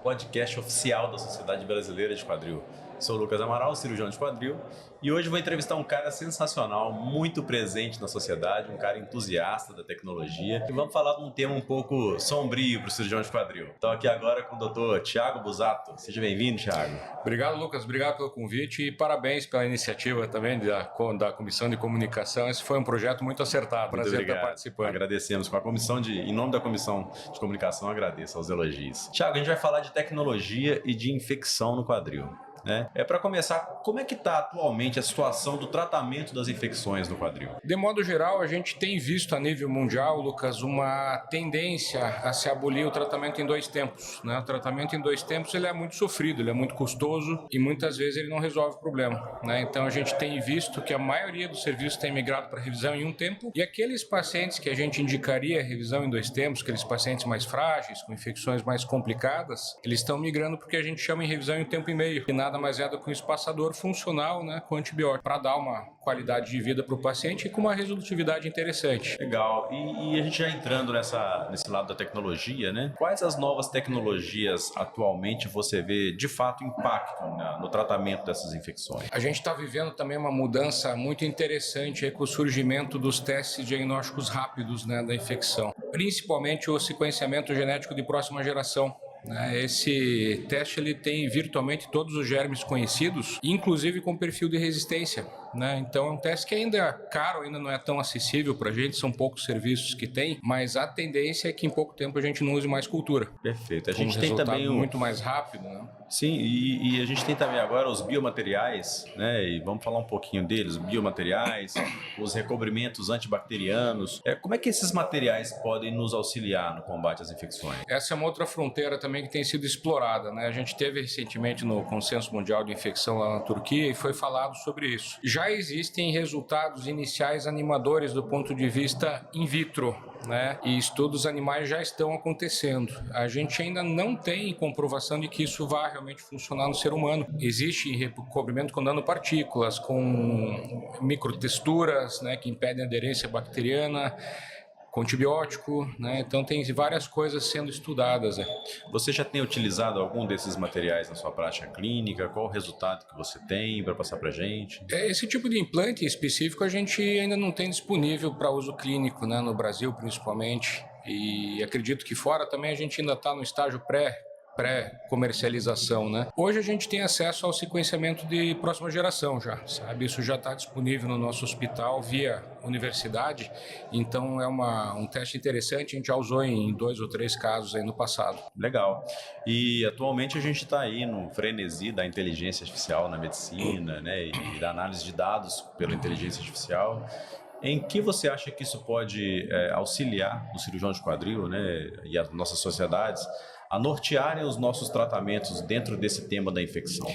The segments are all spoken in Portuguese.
podcast oficial da Sociedade Brasileira de Quadril. Sou o Lucas Amaral, cirurgião de quadril, e hoje vou entrevistar um cara sensacional, muito presente na sociedade, um cara entusiasta da tecnologia, e vamos falar de um tema um pouco sombrio para o cirurgião de quadril. Estou aqui agora com o Dr. Thiago Busato. Seja bem-vindo, Thiago. Obrigado, Lucas. Obrigado pelo convite e parabéns pela iniciativa também da Comissão de Comunicação. Esse foi um projeto muito acertado. Prazer estar participando. Agradecemos com a comissão em nome da Comissão de Comunicação, agradeço aos elogios. Thiago, a gente vai falar de tecnologia e de infecção no quadril. Para começar, como é que está atualmente a situação do tratamento das infecções no quadril? De modo geral, a gente tem visto a nível mundial, Lucas, uma tendência a se abolir o tratamento em 2 tempos. O tratamento em 2 tempos ele é muito sofrido, ele é muito custoso e muitas vezes ele não resolve o problema. Então a gente tem visto que a maioria dos serviços tem migrado para revisão em 1 tempo, e aqueles pacientes que a gente indicaria revisão em 2 tempos, aqueles pacientes mais frágeis, com infecções mais complicadas, eles estão migrando porque a gente chama em revisão em 1 tempo e meio, que nada mais é do que um espaçador funcional, com antibiótico, para dar uma qualidade de vida para o paciente e com uma resolutividade interessante. Legal. E a gente já entrando nesse lado da tecnologia, quais as novas tecnologias atualmente você vê de fato impacto no tratamento dessas infecções? A gente está vivendo também uma mudança muito interessante aí com o surgimento dos testes diagnósticos rápidos da infecção, principalmente o sequenciamento genético de próxima geração. Esse teste ele tem virtualmente todos os germes conhecidos, inclusive com perfil de resistência. Então é um teste que ainda é caro, ainda não é tão acessível para a gente, são poucos serviços que tem, mas a tendência é que em pouco tempo a gente não use mais cultura. Perfeito. A gente tem também muito mais rápido. Sim, e a gente tem também agora os biomateriais, e vamos falar um pouquinho deles, os biomateriais, os recobrimentos antibacterianos. Como é que esses materiais podem nos auxiliar no combate às infecções? Essa é uma outra fronteira também que tem sido explorada. A gente teve recentemente no Consenso Mundial de Infecção lá na Turquia e foi falado sobre isso. Já existem resultados iniciais animadores do ponto de vista in vitro, e estudos animais já estão acontecendo. A gente ainda não tem comprovação de que isso vai realmente funcionar no ser humano. Existe recobrimento com nanopartículas, com microtexturas, que impedem a aderência bacteriana, com antibiótico, então tem várias coisas sendo estudadas. Você já tem utilizado algum desses materiais na sua prática clínica? Qual o resultado que você tem para passar para a gente? Esse tipo de implante específico a gente ainda não tem disponível para uso clínico, no Brasil principalmente, e acredito que fora também a gente ainda está no estágio pré-comercialização, Hoje a gente tem acesso ao sequenciamento de próxima geração já, sabe? Isso já está disponível no nosso hospital via universidade, então é um teste interessante, a gente já usou em 2 ou 3 casos aí no passado. Legal. E atualmente a gente está aí no frenesi da inteligência artificial na medicina, e da análise de dados pela inteligência artificial. Em que você acha que isso pode auxiliar o cirurgião de quadril, e as nossas sociedades a nortearem os nossos tratamentos dentro desse tema da infecção?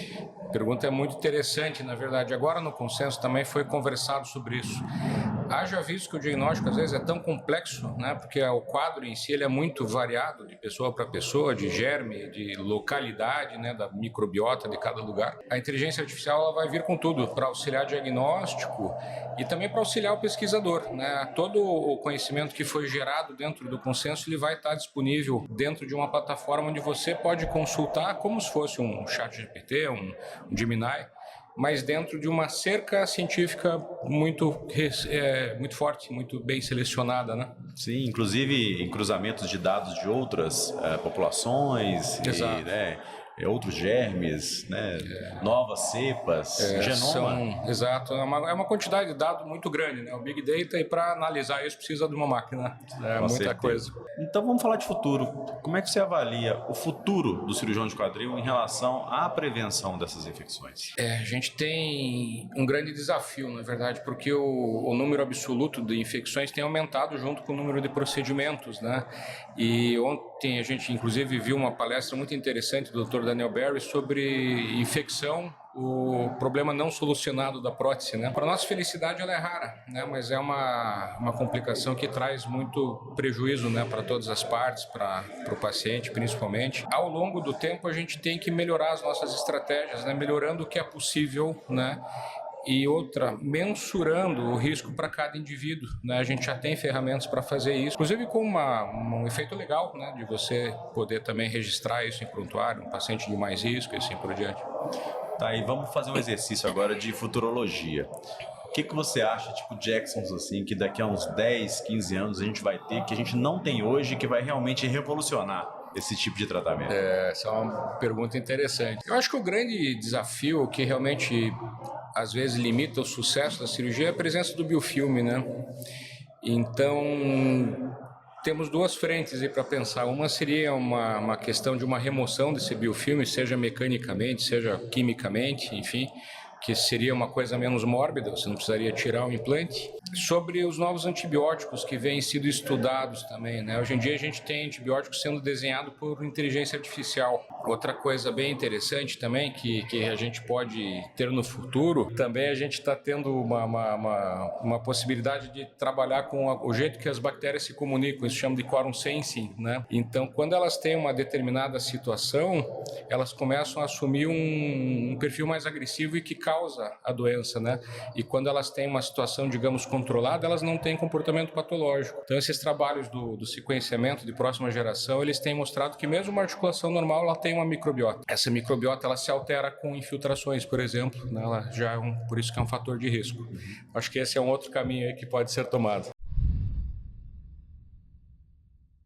A pergunta é muito interessante, na verdade. Agora no consenso também foi conversado sobre isso. Haja visto que o diagnóstico às vezes é tão complexo, porque o quadro em si ele é muito variado de pessoa para pessoa, de germe, de localidade, da microbiota de cada lugar. A inteligência artificial ela vai vir com tudo para auxiliar o diagnóstico e também para auxiliar o pesquisador. Todo o conhecimento que foi gerado dentro do consenso ele vai estar disponível dentro de uma plataforma onde você pode consultar como se fosse um chat GPT, um Gemini, mas dentro de uma cerca científica muito forte, muito bem selecionada, Sim, inclusive em cruzamentos de dados de outras populações. Exato. Outros germes, novas cepas, genoma. Exato, é uma quantidade de dados muito grande, o Big Data, e para analisar isso precisa de uma máquina, muita certeza. coisa. Então vamos falar de futuro. Como é que você avalia o futuro do cirurgião de quadril em relação à prevenção dessas infecções? A gente tem um grande desafio, na verdade, porque o número absoluto de infecções tem aumentado junto com o número de procedimentos, E ontem a gente inclusive viu uma palestra muito interessante do Dr. Daniel Berry sobre infecção, o problema não solucionado da prótese, Para nossa felicidade ela é rara, Mas é uma complicação que traz muito prejuízo, para todas as partes, para o paciente principalmente. Ao longo do tempo a gente tem que melhorar as nossas estratégias, melhorando o que é possível, e outra, mensurando o risco para cada indivíduo, né? A gente já tem ferramentas para fazer isso, inclusive com um efeito legal, né? De você poder também registrar isso em prontuário, um paciente de mais risco e assim por diante. Tá, e vamos fazer um exercício agora de futurologia. O que você acha, tipo Jacksons, assim, que daqui a uns 10, 15 anos a gente vai ter, que a gente não tem hoje, que vai realmente revolucionar esse tipo de tratamento? Essa é uma pergunta interessante. Eu acho que o grande desafio que realmente às vezes limita o sucesso da cirurgia é a presença do biofilme, né? Então, temos duas frentes aí para pensar. Uma seria uma questão de uma remoção desse biofilme, seja mecanicamente, seja quimicamente, enfim, que seria uma coisa menos mórbida, você não precisaria tirar o implante. Sobre os novos antibióticos que vêm sido estudados também, né? Hoje em dia a gente tem antibióticos sendo desenhados por inteligência artificial. Outra coisa bem interessante também que a gente pode ter no futuro, também a gente está tendo uma possibilidade de trabalhar com o jeito que as bactérias se comunicam, isso chama de quorum sensing, né? Então, quando elas têm uma determinada situação, elas começam a assumir um perfil mais agressivo e que causa a doença, né? E quando elas têm uma situação, digamos, controlada, elas não têm comportamento patológico. Então, esses trabalhos do sequenciamento de próxima geração, eles têm mostrado que mesmo uma articulação normal, ela tem uma microbiota. Essa microbiota, ela se altera com infiltrações, por exemplo, né? Ela já por isso que é um fator de risco. Acho que esse é um outro caminho aí que pode ser tomado.